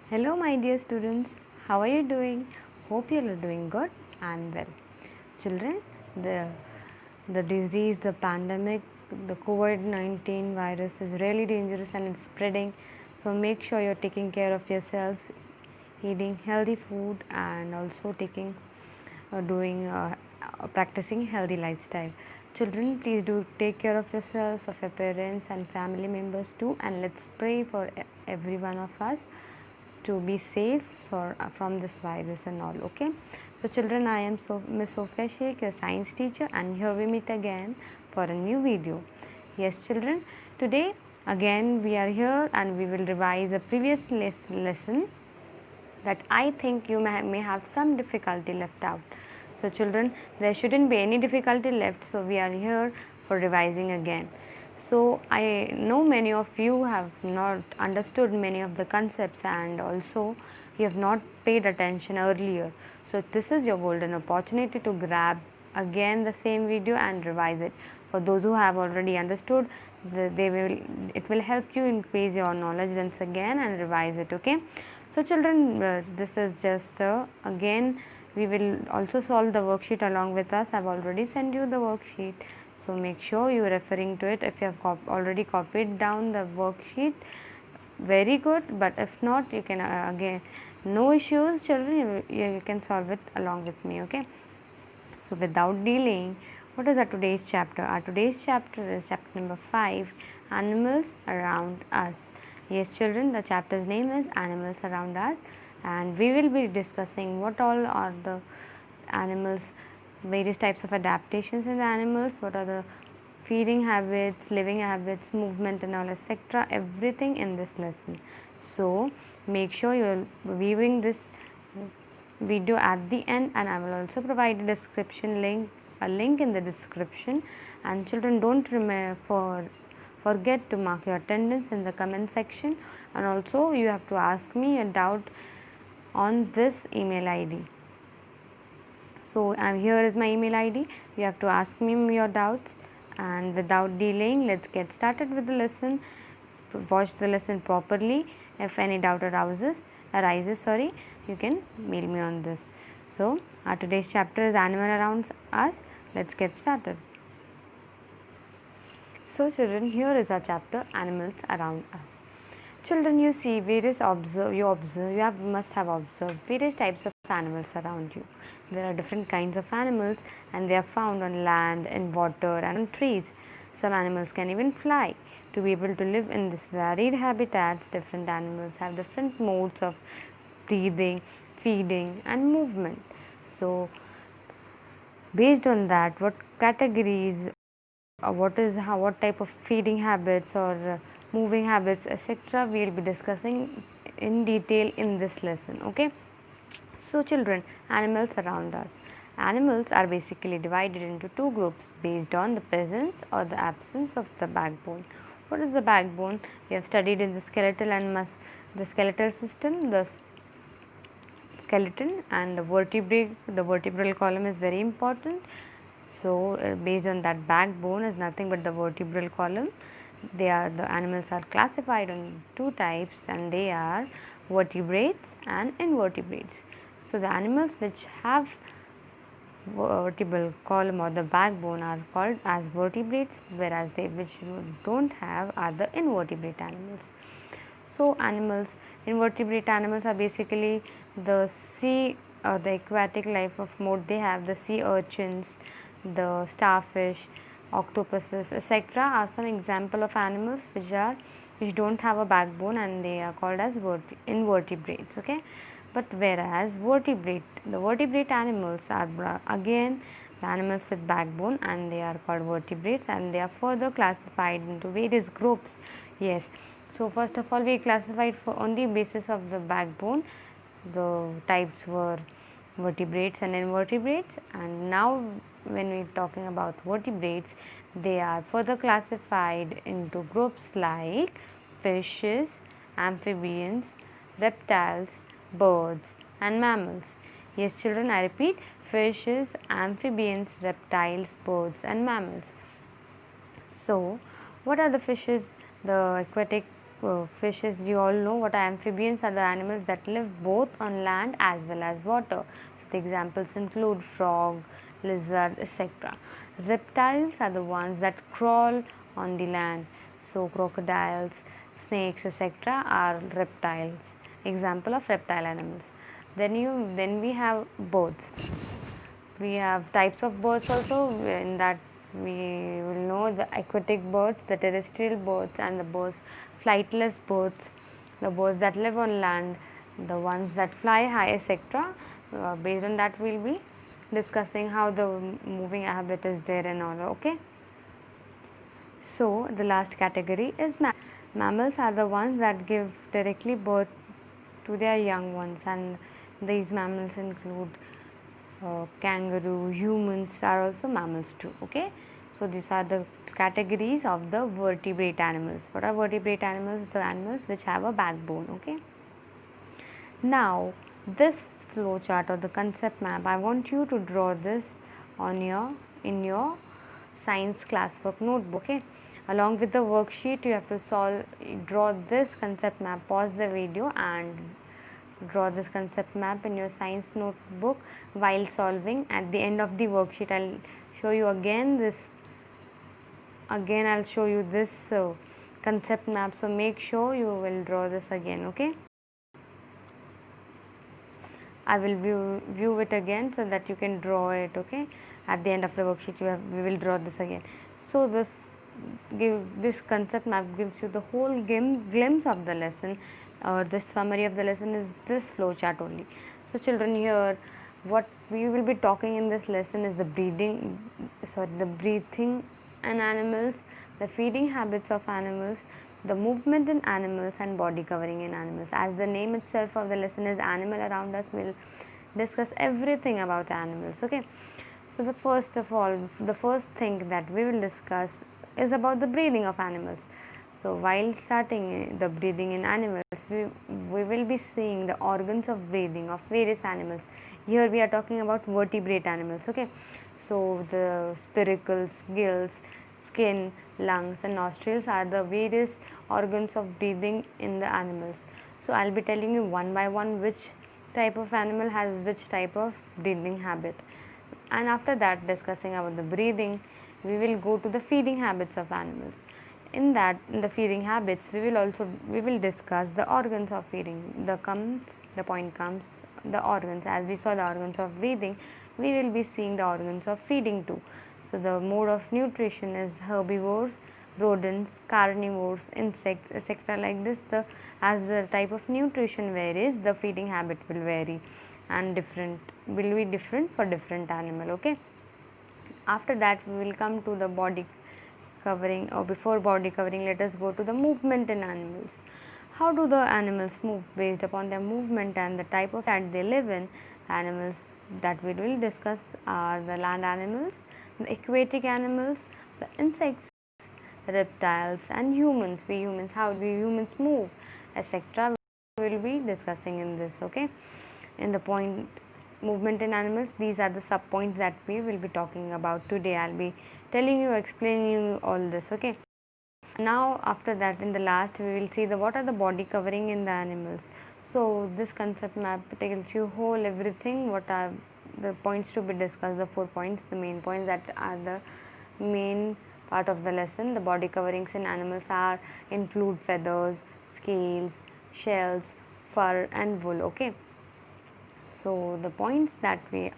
Hello, my dear students. How are you doing? Hope you are doing good and well. Children, the disease, the pandemic, the COVID-19 virus is really dangerous and it's spreading. So make sure you're taking care of yourselves, eating healthy food, and also practicing healthy lifestyle. Children, please do take care of yourselves, of your parents and family members too, and let's pray for every one of us to be safe from this virus and all. Okay, so children, I am Miss Sophia Sheikh, your science teacher, and here we meet again for a new video. Yes children, today again we are here and we will revise a previous lesson that I think you may have some difficulty left out. So children, there shouldn't be any difficulty left, so we are here for revising again. So I know many of you have not understood many of the concepts and also you have not paid attention earlier. So this is your golden opportunity to grab again the same video and revise it. For those who have already understood, it will help you increase your knowledge once again and revise it. Okay. So children, this is just again we will also solve the worksheet along with us. I have already sent you the worksheet. So make sure you are referring to it. If you have already copied down the worksheet, very good, but if not, you can again, no issues children, you can solve it along with me. Okay. So without delaying, what is our today's chapter? Our today's chapter is chapter number 5, Animals Around Us. Yes children, the chapter's name is Animals Around Us, and we will be discussing what all are the animals, various types of adaptations in the animals, what are the feeding habits, living habits, movement and all, etc. everything in this lesson. So make sure you are viewing this video at the end, and I will also provide a link in the description. And children, don't forget to mark your attendance in the comment section, and also you have to ask me a doubt on this email ID. So here is my email ID. You have to ask me your doubts, and without delaying, let's get started with the lesson. Watch the lesson properly. If any doubt arises, you can mail me on this. So our today's chapter is Animal Around Us. Let's get started. So children, here is our chapter, Animals Around Us. Children, you see must have observed various types of animals around you. There are different kinds of animals and they are found on land, in water and on trees. Some animals can even fly. To be able to live in this varied habitats, different animals have different modes of breathing, feeding and movement. So based on that, what categories, what type of feeding habits or moving habits, etc., we will be discussing in detail in this lesson. Okay. So children, animals around us. Animals are basically divided into two groups based on the presence or the absence of the backbone. What is the backbone? We have studied in the the skeletal system, the skeleton and the vertebral column is very important. So based on that, backbone is nothing but the vertebral column. The animals are classified on two types, and they are vertebrates and invertebrates. So the animals which have vertebral column or the backbone are called as vertebrates, whereas they which don't have are the invertebrate animals. So invertebrate animals are basically the sea or the aquatic life of mode. They have the sea urchins, the starfish, octopuses, etc. are some example of animals which don't have a backbone, and they are called as invertebrates. Okay. But whereas the vertebrate animals are again the animals with backbone, and they are called vertebrates, and they are further classified into various groups. Yes. So first of all, we classified on the basis of the backbone. The types were vertebrates and invertebrates, and now when we are talking about vertebrates, they are further classified into groups like fishes, amphibians, reptiles, birds and mammals. Yes children, I repeat, fishes, amphibians, reptiles, birds and mammals. So what are the fishes? The aquatic fishes, you all know what are amphibians are the animals that live both on land as well as water. So the examples include frog, lizard, etc. Reptiles are the ones that crawl on the land. So crocodiles, snakes, etc. are reptiles. Example of reptile animals. Then we have birds. We have types of birds also. In that we will know the aquatic birds, the terrestrial birds, and the birds, flightless birds, the birds that live on land, the ones that fly high, etc. Based on that, we will be discussing how the moving habit is there and all. Okay. So the last category is mammals are the ones that give directly birth to their young ones, and these mammals include kangaroo. Humans are also mammals too. Okay, so these are the categories of the vertebrate animals. What are vertebrate animals? The animals which have a backbone. Okay, now this flow chart or the concept map, I want you to draw this on in your science classwork notebook. Okay, along with the worksheet you have to draw this concept map. Pause the video and draw this concept map in your science notebook while solving. At the end of the worksheet, I'll show you I'll show you this concept map, so make sure you will draw this again. Okay, I will view it again so that you can draw it. Okay, at the end of the worksheet we will draw this again. So this concept map gives you the whole glimpse of the lesson, or the summary of the lesson is this flow chart only. So children, here what we will be talking in this lesson is the breathing in animals, the feeding habits of animals, the movement in animals, and body covering in animals. As the name itself of the lesson is animal around us, we will discuss everything about animals. Okay, so the first thing that we will discuss is about the breathing of animals. So while starting the breathing in animals, we will be seeing the organs of breathing of various animals. Here we are talking about vertebrate animals. Okay, so the spiracles, gills, skin, lungs, and nostrils are the various organs of breathing in the animals. So I'll be telling you one by one which type of animal has which type of breathing habit, and after that, discussing about the breathing, we will go to the feeding habits of animals. In the feeding habits, we will discuss the organs of feeding. The point comes the organs. As we saw the organs of breathing, we will be seeing the organs of feeding too. So the mode of nutrition is herbivores, rodents, carnivores, insects, etc. Like this, as the type of nutrition varies, the feeding habit will vary and will be different for different animal. Okay, after that we will come to the body covering, or before body covering, let us go to the movement in animals. How do the animals move? Based upon their movement and the type of that they live in, animals that we will discuss are the land animals, the aquatic animals, the insects, reptiles, and humans. How do humans move, etc. we will be discussing in this. Okay, in the point movement in animals, these are the sub points that we will be talking about today. I'll be explaining you all this. Okay, now after that, in the last, we will see what are the body covering in the animals. So this concept map tells you everything, what are the points to be discussed, the 4 points, the main points that are the main part of the lesson. The body coverings in animals include feathers, scales, shells, fur, and wool. Okay, so the points that we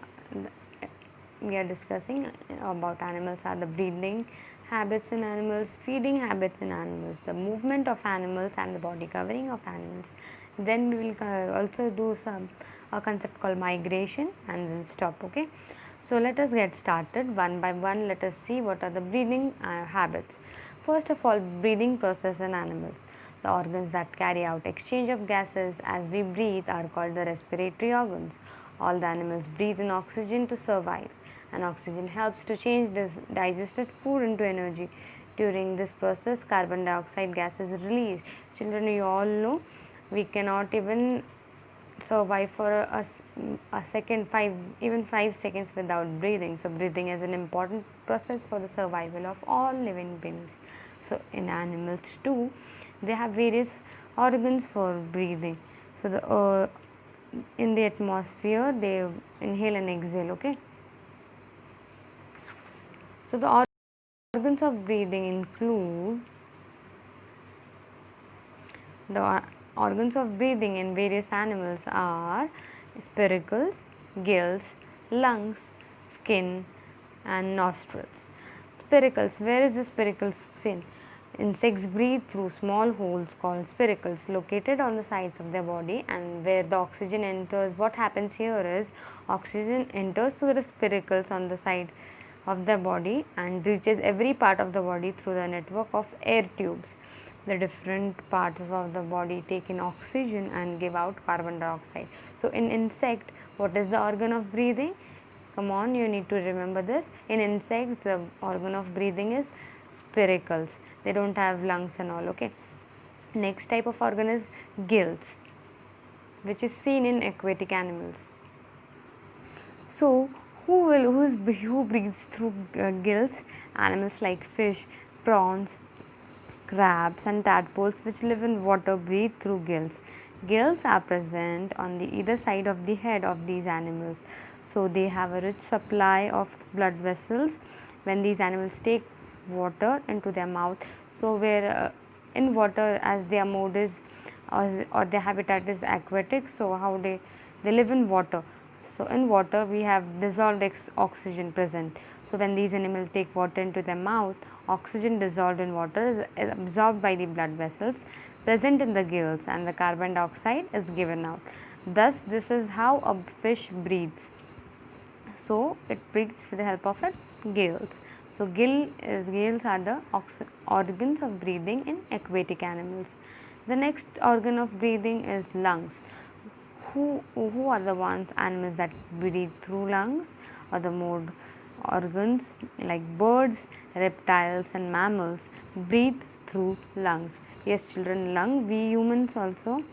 are discussing about animals are the breathing habits in animals, feeding habits in animals, the movement of animals, and the body covering of animals. Then we will also do a concept called migration, and then stop. Okay, so let us get started one by one. Let us see what are the breathing habits. First of all, breathing process in animals. The organs that carry out exchange of gases as we breathe are called the respiratory organs. All the animals breathe in oxygen to survive, and oxygen helps to change this digested food into energy. During this process, carbon dioxide gas is released. Children, you all know we cannot even survive for a second, 5 seconds without breathing. So breathing is an important process for the survival of all living beings. So in animals too, They have various organs for breathing. So in the atmosphere they inhale and exhale. Okay. So the organs of breathing include the organs of breathing in various animals are spiracles, gills, lungs, skin, and nostrils. Spiracles. Where is the spiracle skin? Insects breathe through small holes called spiracles located on the sides of their body, and where the oxygen enters. What happens here is oxygen enters through the spiracles on the side of the body and reaches every part of the body through the network of air tubes. The different parts of the body take in oxygen and give out carbon dioxide. So in insect, what is the organ of breathing? Come on, you need to remember this. In insects, the organ of breathing is spiracles. They don't have lungs and all. Okay. Next type of organ is gills, which is seen in aquatic animals. So who breathes through gills? Animals like fish, prawns, crabs, and tadpoles, which live in water, breathe through gills. Gills are present on the either side of the head of these animals, so they have a rich supply of blood vessels when these animals take water into their mouth. So where in water, as their mode is or their habitat is aquatic, so how they live in water. So in water we have dissolved oxygen present. So when these animals take water into their mouth, oxygen dissolved in water is absorbed by the blood vessels present in the gills, and the carbon dioxide is given out. Thus this is how a fish breathes. So it breathes with the help of its gills. So gills are the organs of breathing in aquatic animals. The next organ of breathing is lungs. Who are the ones animals that breathe through lungs, or the mode organs like birds, reptiles, and mammals breathe through lungs. Yes, children, we humans also,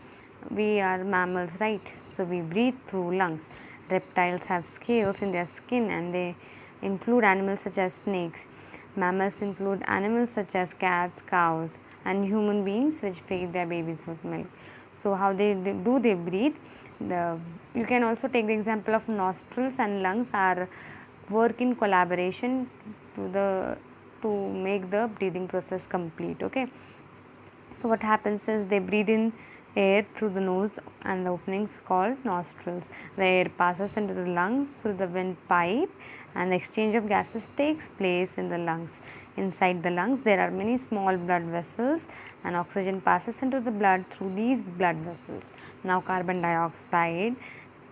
we are mammals, right? So we breathe through lungs. Reptiles have scales in their skin, and they include animals such as snakes. Mammals include animals such as cats, cows, and human beings which feed their babies with milk. So how they breathe? You can also take the example of nostrils and lungs are work in collaboration to make the breathing process complete. Okay. So what happens is they breathe in air through the nose, and the opening is called nostrils. The air passes into the lungs through the windpipe, and the exchange of gases takes place in the lungs. Inside the lungs there are many small blood vessels, and oxygen passes into the blood through these blood vessels. Now carbon dioxide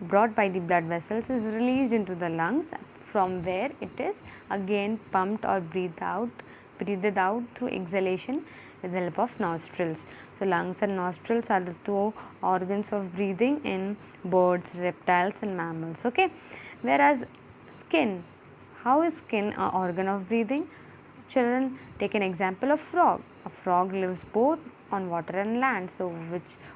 brought by the blood vessels is released into the lungs, from where it is again pumped or breathed out through exhalation with the help of nostrils. So lungs and nostrils are the two organs of breathing in birds, reptiles, and mammals. Okay. Whereas skin, how is skin an organ of breathing? Children, take an example of frog. A frog lives both on water and land. So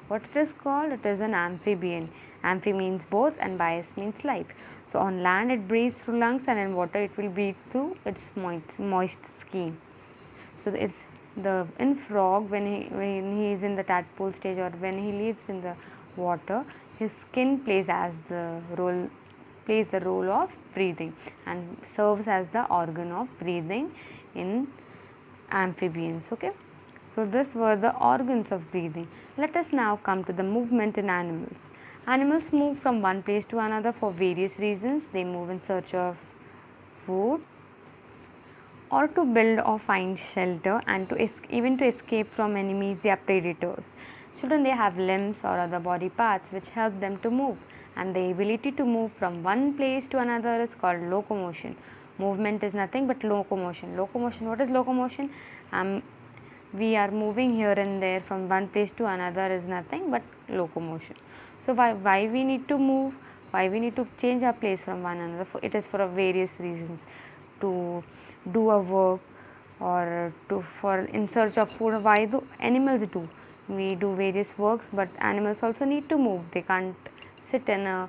what it is called? It is an amphibian. Amphi means both and bias means life. So on land it breathes through lungs, and in water it will breathe through its moist skin. So it's in frog, when he is in the tadpole stage, or when he lives in the water, his skin plays the role of breathing and serves as the organ of breathing in amphibians. Okay. So this were the organs of breathing. Let us now come to the movement in animals. Animals move from one place to another for various reasons. They move in search of food, or to build or find shelter, and even to escape from enemies, their predators. Children, they have limbs or other body parts which help them to move, and the ability to move from one place to another is called locomotion. Movement is nothing but locomotion. What is locomotion? We are moving here and there from one place to another is nothing but locomotion. So why we need to move? Why we need to change our place from one another? It is for various reasons, to do a work, or for in search of food. Why do animals do? We do various works, but animals also need to move. They can't sit in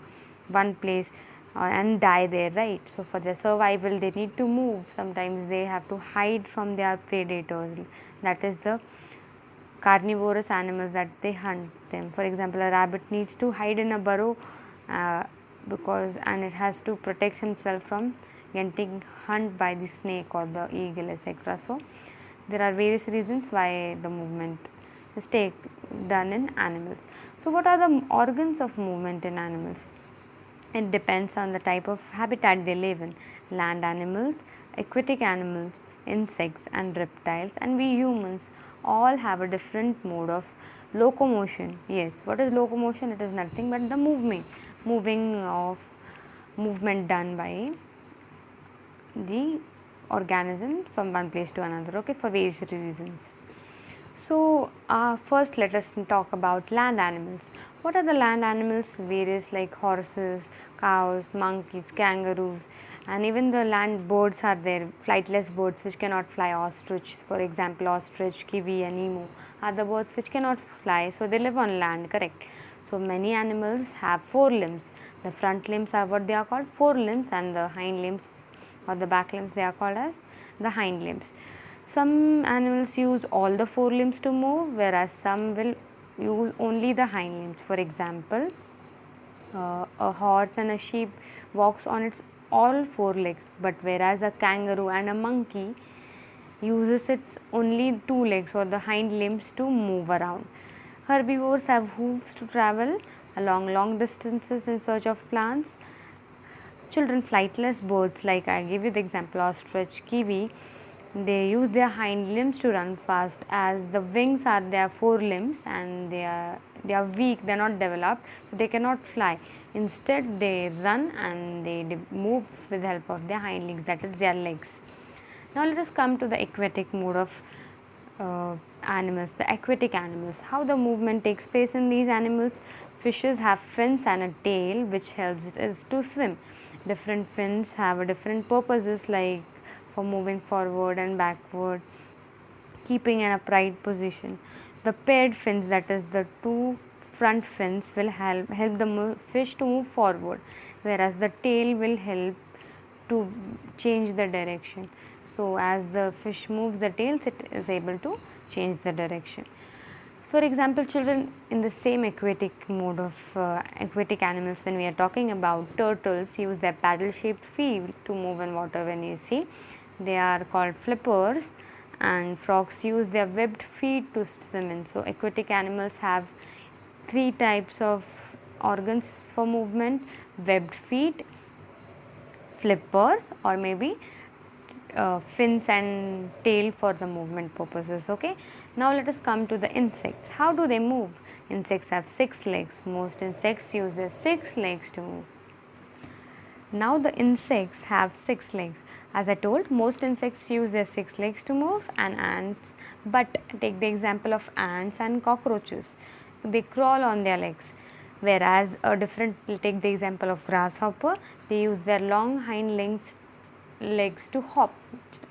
one place and die there, right? So for their survival they need to move. Sometimes they have to hide from their predators. That is the carnivorous animals that they hunt them. For example, a rabbit needs to hide in a burrow because and it has to protect himself from getting hunted by the snake or the eagle, etc. So there are various reasons why the movement is done in animals. So what are the organs of movement in animals? It depends on the type of habitat they live in. Land animals, aquatic animals, insects and reptiles, and we humans all have a different mode of locomotion. Yes, what is locomotion? It is nothing but the movement done by the organism from one place to another, okay, for various reasons. So first let us talk about land animals. What are the land animals? Various like horses, cows, monkeys, kangaroos, and even the land birds are there, flightless birds which cannot fly. Ostrich, for example, ostrich, kiwi and emu are the birds which cannot fly, so they live on land, correct. So many animals have four limbs. The front limbs are what they are called four limbs, and the hind limbs or the back limbs they are called as the hind limbs. Some animals use all the four limbs to move, whereas some will use only the hind limbs. For example, a horse and a sheep walks on its all four legs, but whereas a kangaroo and a monkey uses its only two legs or the hind limbs to move around. Herbivores have hooves to travel along long distances in search of plants. Children, flightless birds like I gave you the example ostrich, kiwi, they use their hind limbs to run fast, as the wings are their four limbs and they are weak, they are not developed, so they cannot fly. Instead they run and they move with the help of their hind legs, that is their legs. Now let us come to the aquatic mode of animals, the aquatic animals. How the movement takes place in these animals? Fishes have fins and a tail which helps us to swim. Different fins have different purposes, like for moving forward and backward, keeping an upright position. The paired fins, that is the two front fins, will help the fish to move forward, whereas the tail will help to change the direction. So as the fish moves the tails, it is able to change the direction. For example, children, in the same aquatic mode of aquatic animals, when we are talking about turtles, use their paddle shaped feet to move in water. When you see, they are called flippers, and frogs use their webbed feet to swim in. So aquatic animals have three types of organs for movement: webbed feet, flippers, or maybe fins and tail for the movement purposes. Okay, now let us come to the insects. How do they move? Insects have 6 legs. Most insects use their 6 legs to move. Now the insects have 6 legs. As I told, most insects use their 6 legs to move, and ants, but take the example of ants and cockroaches, they crawl on their legs. Whereas take the example of grasshopper, they use their long hind legs to hop.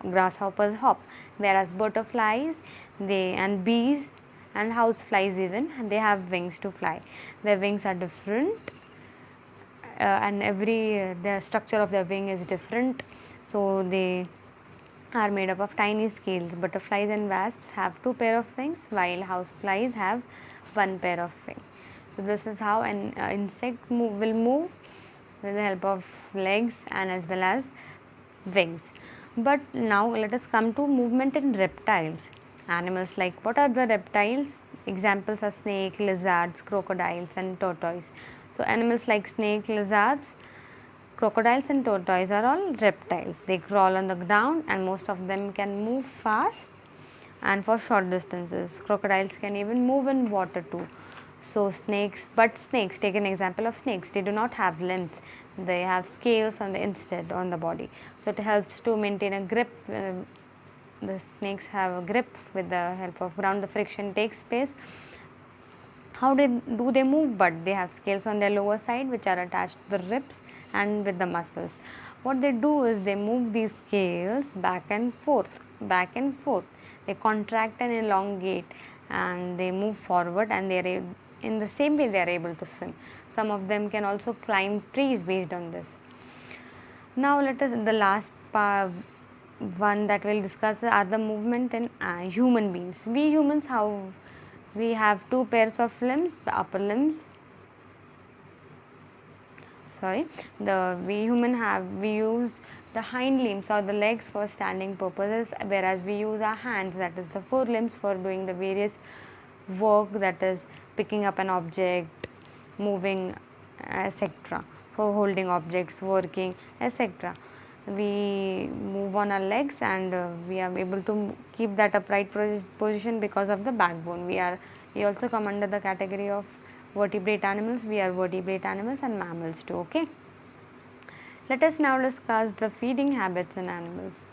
Grasshoppers hop, whereas butterflies and bees and house flies even, they have wings to fly. Their wings are different, and the structure of their wing is different, so they are made up of tiny scales. Butterflies and wasps have 2 pair of wings, while house flies have 1 pair of wings. So this is how an insect will move with the help of legs and as well as wings. But now let us come to movement in reptiles. Animals like, what are the reptiles? Examples are snake, lizards, crocodiles and tortoise. So animals like snake, lizards, crocodiles and tortoise are all reptiles. They crawl on the ground and most of them can move fast and for short distances. Crocodiles can even move in water too. So snakes, take an example of snakes, they do not have limbs, they have scales instead on the body. So it helps to maintain a grip. The snakes have a grip with the help of ground, the friction takes place. How do they move? But they have scales on their lower side which are attached to the ribs and with the muscles. What they do is they move these scales back and forth. They contract and elongate and they move forward, and in the same way they are able to swim. Some of them can also climb trees based on this. Now let us, the last one that we'll discuss are the movement in human beings. We humans, how We have two pairs of limbs, the upper limbs, sorry, we use the hind limbs or the legs for standing purposes, whereas we use our hands, that is the forelimbs, for doing the various work, that is picking up an object, moving, etc., for holding objects, working, etc. We move on our legs, and we are able to keep that upright position because of the backbone. We also come under the category of vertebrate animals. We are vertebrate animals and mammals too. Okay. Let us now discuss the feeding habits in animals.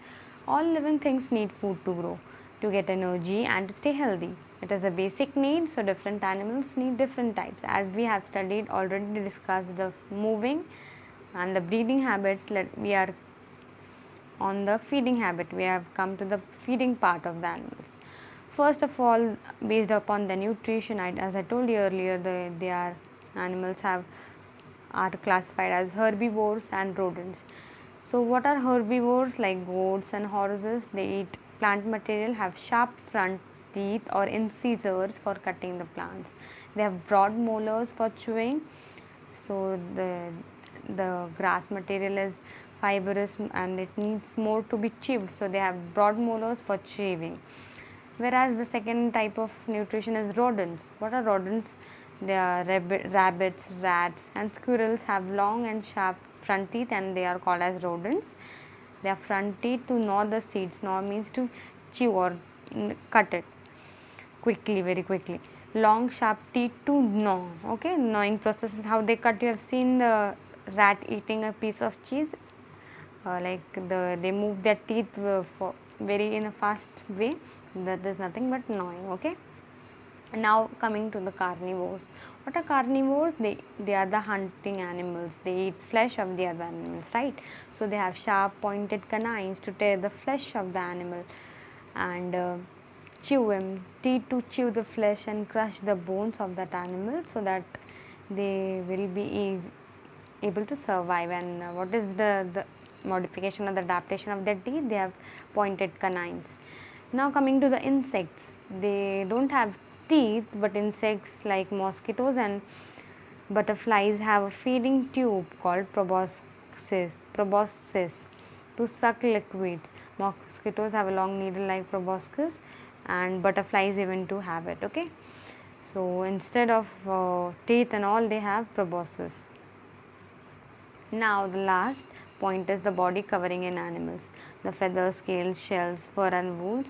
All living things need food to grow, to get energy, and to stay healthy. It is a basic need, so different animals need different types. As we have studied, already discussed the moving and the breathing habits, we are on the feeding habit. We have come to the feeding part of the animals. First of all, based upon the nutrition, as I told you earlier, animals are classified as herbivores and rodents. So, what are herbivores? Like goats and horses, they eat plant material, have sharp front teeth or incisors for cutting the plants. They have broad molars for chewing. So, the grass material is fibrous and it needs more to be chewed. So, they have broad molars for chewing. Whereas the second type of nutrition is rodents. What are rodents? They are rabbits, rats, and squirrels have long and sharp front teeth, and they are called as rodents. They have front teeth to gnaw the seeds. Gnaw means to chew or cut it quickly, very quickly. Long sharp teeth to gnaw. Okay, gnawing process is how they cut. You have seen the rat eating a piece of cheese. They move their teeth for very in a fast way. That is nothing but gnawing. Okay. Now coming to the carnivores. What are carnivores? They are the hunting animals. They eat flesh of the other animals, right? So they have sharp pointed canines to tear the flesh of the animal and chew him, teeth to chew the flesh and crush the bones of that animal so that they will be able to survive. And what is the modification or the adaptation of their teeth? They have pointed canines. Now coming to the insects, they don't have teeth, but insects like mosquitoes and butterflies have a feeding tube called proboscis to suck liquids. Mosquitoes have a long needle like proboscis, and butterflies even to have it. Okay, so instead of teeth and all, they have proboscis. Now the last point is the body covering in animals. The feathers, scales, shells, fur and wool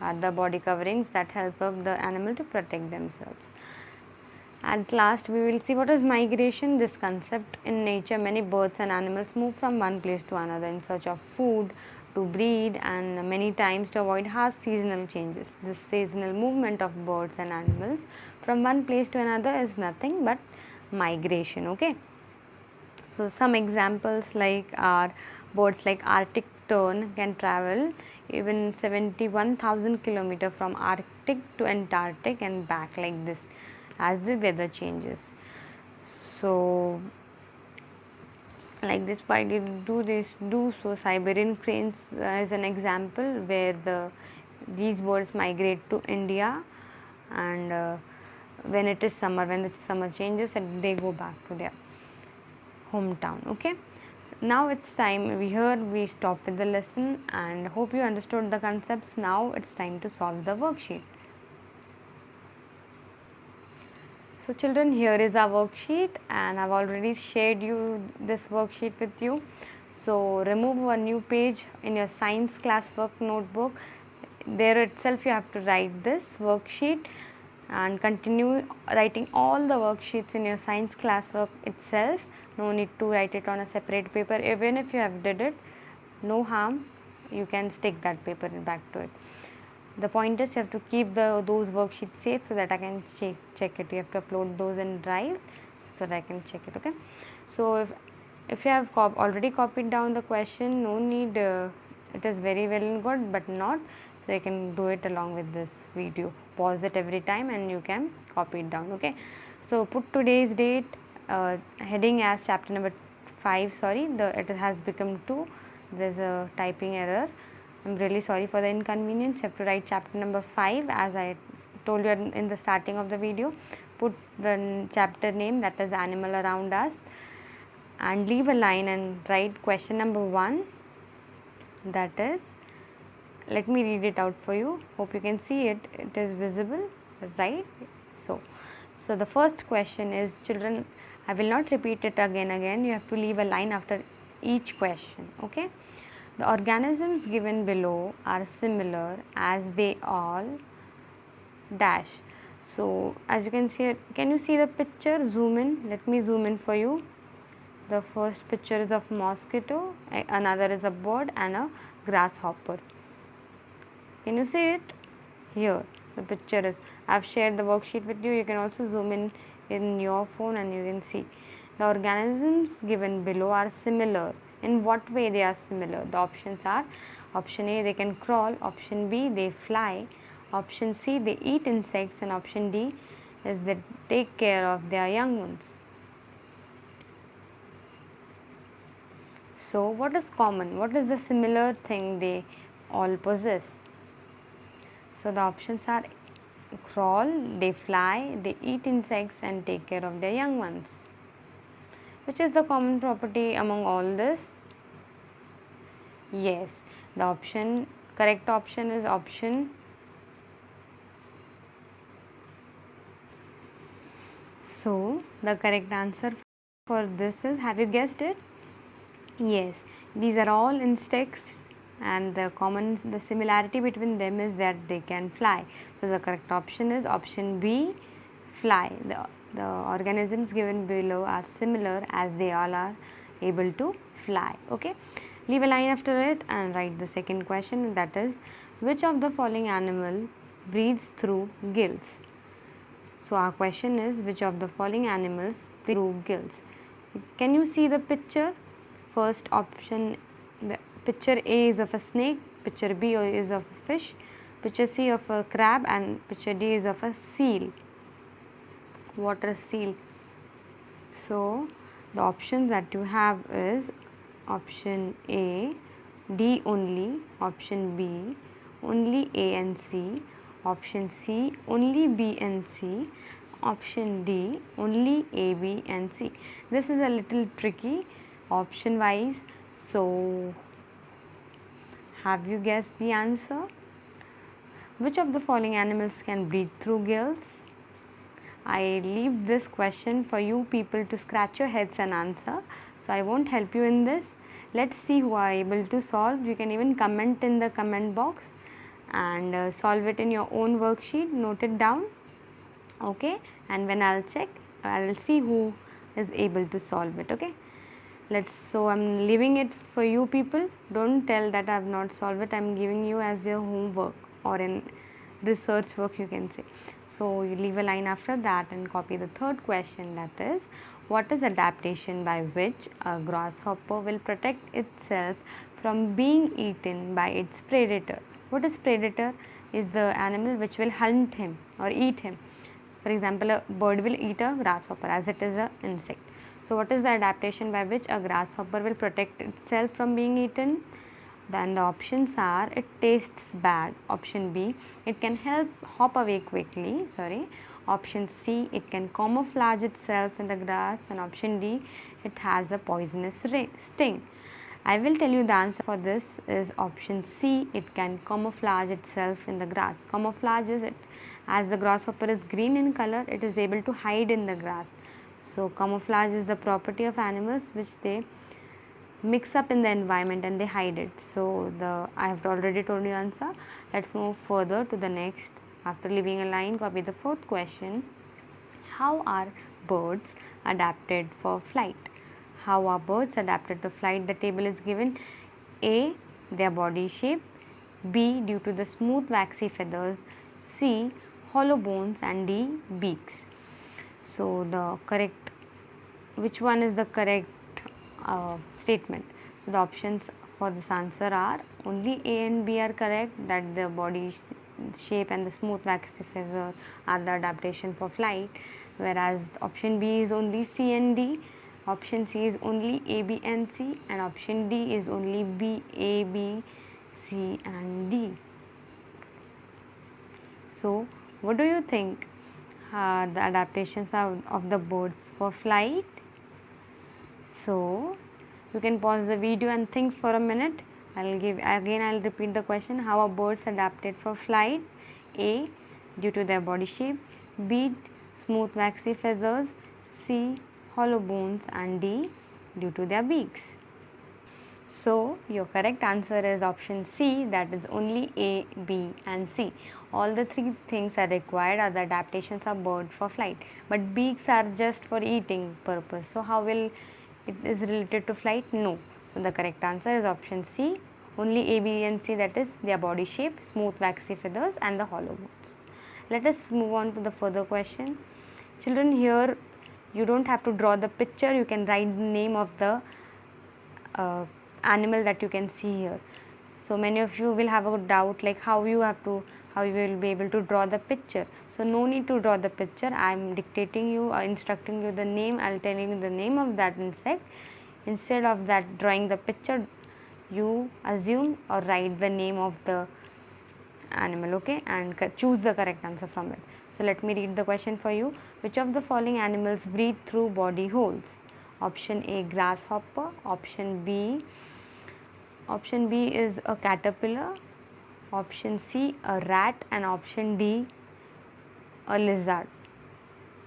are the body coverings that help of the animal to protect themselves. At last we will see what is migration. This concept in nature, many birds and animals move from one place to another in search of food, to breed, and many times to avoid harsh seasonal changes. This seasonal movement of birds and animals from one place to another is nothing but migration. Okay. So some examples are birds like Arctic tern can travel even 71,000 kilometers from Arctic to Antarctic and back like this as the weather changes. So like this, why did it do so? Siberian cranes is an example where these birds migrate to India, and when it is summer, when the summer changes, and they go back to their hometown. Okay, now it's time. We stop with the lesson and hope you understood the concepts. Now it's time to solve the worksheet. So children, here is our worksheet, and I've already shared you this worksheet with you. So remove a new page in your science classwork notebook. There itself you have to write this worksheet and continue writing all the worksheets in your science classwork itself. No need to write it on a separate paper. Even if you have did it, no harm, you can stick that paper back to it. The point is you have to keep those worksheets safe so that I can check it. You have to upload those in Drive so that I can check it. Okay. So if you have already copied down the question, no need. It is very well and good, but not. So you can do it along with this video. Pause it every time and you can copy it down. Okay. So put today's date, heading as chapter number 5. Sorry, it has become 2. There's a typing error. I'm really sorry for the inconvenience. You have to write chapter number 5 as I told you in the starting of the video, put the chapter name, that is animal around us, and leave a line and write question number 1, that is, let me read it out for you, hope you can see it, it is visible, right? So the first question is, children, I will not repeat it again, you have to leave a line after each question, okay? The organisms given below are similar as they all dash. So as you can see, can you see the picture? Zoom in, let me zoom in for you. The first picture is of mosquito, another is a bird and a grasshopper. Can you see it? Here the picture is, I have shared the worksheet with you. You can also zoom in your phone and you can see the organisms given below are similar. In what way they are similar? The options are, option A, they can crawl, option B, they fly, option C, they eat insects, and option D is they take care of their young ones. So what is common? What is the similar thing they all possess? So the options are crawl, they fly, they eat insects and take care of their young ones. Which is the common property among all this? Yes, the correct option is option. So the correct answer for this is, have you guessed it? Yes, these are all insects, and the similarity between them is that they can fly. So the correct option is option B, fly. The organisms given below are similar as they all are able to fly. Okay, leave a line after it and write the second question, that is, which of the following animal breathes through gills? So our question is, which of the following animals breathe through gills? Can you see the picture? First option, the picture A is of a snake, picture B is of a fish, picture C of a crab, and picture D is of a seal, water seal. So the options that you have is option A, D only, option B, only A and C, option C, only B and C, option D, only A, B and C. This is a little tricky option wise. So have you guessed the answer? Which of the following animals can breathe through gills? I leave this question for you people to scratch your heads and answer. So I won't help you in this. Let's see who are able to solve. You can even comment in the comment box and solve it in your own worksheet. Note it down. Okay, and when I'll check, I will see who is able to solve it. Okay, so I'm leaving it for you people. Don't tell that I have not solved it. I'm giving you as your homework or in research work, you can say. So you leave a line after that and copy the third question, that is, what is adaptation by which a grasshopper will protect itself from being eaten by its predator? What is predator? Is the animal which will hunt him or eat him. For example, a bird will eat a grasshopper as it is an insect. So what is the adaptation by which a grasshopper will protect itself from being eaten? Then the options are, it tastes bad. Option B, it can hop away quickly. Option C, it can camouflage itself in the grass, and option D, it has a poisonous sting. I will tell you the answer for this is option C, it can camouflage itself in the grass. Camouflage is it, as the grasshopper is green in color, it is able to hide in the grass. So camouflage is the property of animals which they mix up in the environment and they hide it. So I have already told you answer. Let's move further to the next. After leaving a line, copy the fourth question. How are birds adapted for flight? How are birds adapted to flight? The table is given. A, their body shape, B, due to the smooth waxy feathers, C, hollow bones, and D, beaks. So which one is the correct statement? So the options for this answer are, only A and B are correct, that the body shape and the smooth waxy feather are the adaptation for flight, whereas option B is only C and D, option C is only A, B and C, and option D is only B, A, B, C and D. So What do you think the adaptations of the birds for flight? So you can pause the video and think for a minute. I'll repeat the question. How are birds adapted for flight? A. Due to their body shape. B. Smooth waxy feathers. C. Hollow bones. And D. Due to their beaks. So your correct answer is option C, that is only A, B and C. All the three things are required are the adaptations of bird for flight, but beaks are just for eating purpose. So how will it is related to flight? No. So the correct answer is option C, only A, B and C, that is their body shape, smooth waxy feathers and the hollow bones. Let us move on to the further question. Children, here you don't have to draw the picture, you can write the name of the animal that you can see here. So many of you will have a doubt like how you will be able to draw the picture. So no need to draw the picture. I am dictating you or instructing you the name. I will tell you the name of that insect. Instead of that drawing the picture, you assume or write the name of the animal, okay, and choose the correct answer from it. So let me read the question for you. Which of the following animals breathe through body holes? Option A, grasshopper. Option B is a caterpillar. Option C, a rat. And option D, a lizard.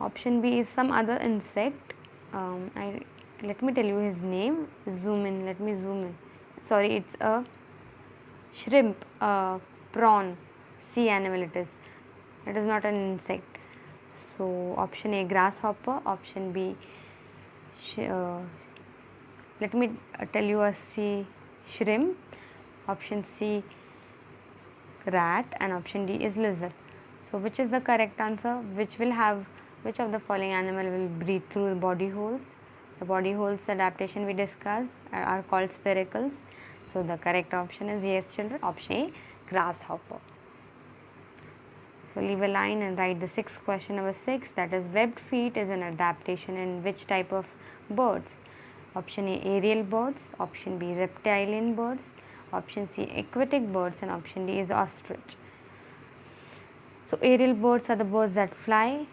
Option B is some other insect. Let me tell you his name. Zoom in. Let me zoom in. Sorry, it's a shrimp, a prawn, sea animal it is. It is not an insect. So option A, grasshopper. Option B, let me tell you a C, shrimp. Option C, rat. And option D is lizard. So which is the correct answer? Which of the following animal will breathe through the body holes? The body holes adaptation we discussed are called spiracles. So the correct option is yes, children, option A, grasshopper. So leave a line and write the sixth question, number 6, that is webbed feet is an adaptation in which type of birds? Option A, aerial birds. Option B, reptilian birds. Option C, aquatic birds. And option D is ostrich. So aerial birds are the birds that fly.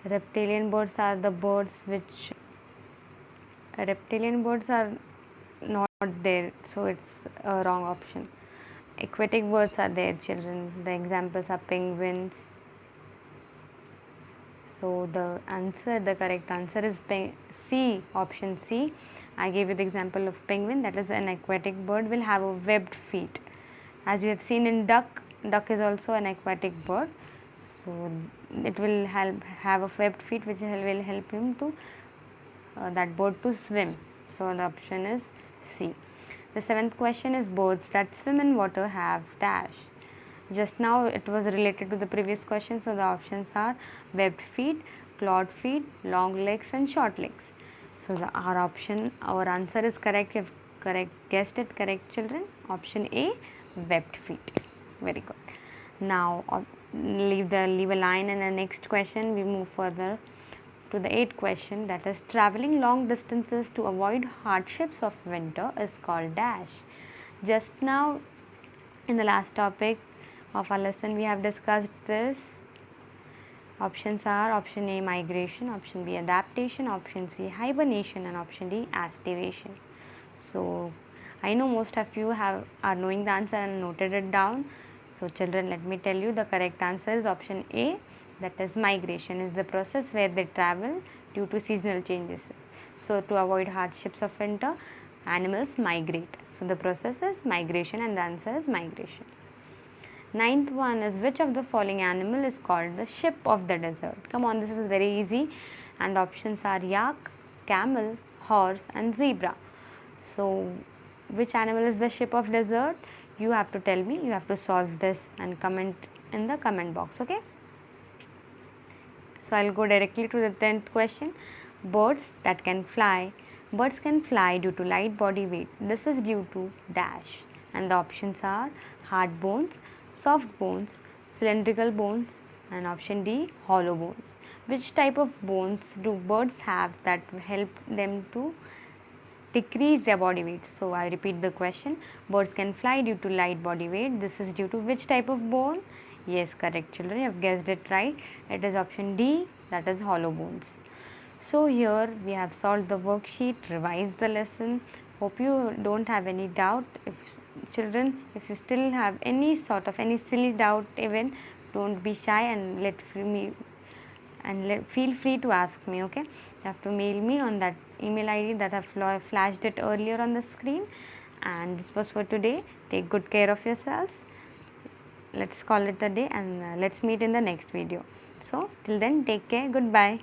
Reptilian birds are the birds which reptilian birds are not there, so it's a wrong option. Aquatic birds are there, children. The examples are penguins. So the correct answer is C, option C. I gave you the example of penguin, that is an aquatic bird, will have a webbed feet. As you have seen in duck is also an aquatic bird. So it will have a webbed feet which will help him to that bird to swim. So the option is C. The seventh question is birds that swim in water have dash. Just now it was related to the previous question, so the options are webbed feet, clawed feet, long legs and short legs. So our answer is correct. If guessed it correct, children. Option A, webbed feet. Very good. Now leave a line, and the next question we move further to the 8th question, that is traveling long distances to avoid hardships of winter is called dash. Just now in the last topic of our lesson we have discussed this. Options are option A, migration. Option B, adaptation. Option C, hibernation. And option D, aestivation. So I know most of you are knowing the answer and noted it down. So children, let me tell you the correct answer is option A, that is migration is the process where they travel due to seasonal changes. So to avoid hardships of winter, animals migrate. So the process is migration and the answer is migration. 9th one is which of the following animal is called the ship of the desert? Come on, this is very easy, and the options are yak, camel, horse and zebra. So which animal is the ship of desert? You have to tell me. You have to solve this and comment in the comment box, okay? So I'll go directly to the 10th question. Birds that can fly. Birds can fly due to light body weight. This is due to dash, and the options are hard bones, soft bones, cylindrical bones, and option D, hollow bones. Which type of bones do birds have that help them to decrease their body weight? So I repeat the question. Birds can fly due to light body weight. This is due to which type of bone? Yes, correct children, you have guessed it right. It is option D, that is hollow bones. So here we have solved the worksheet, revised the lesson. Hope you don't have any doubt. If children, if you still have any sort of any silly doubt even, don't be shy and feel free to ask me. Okay, you have to mail me on that email ID that I've flashed it earlier on the screen. And this was for today. Take good care of yourselves. Let's call it a day, and let's meet in the next video. So till then, take care. Goodbye.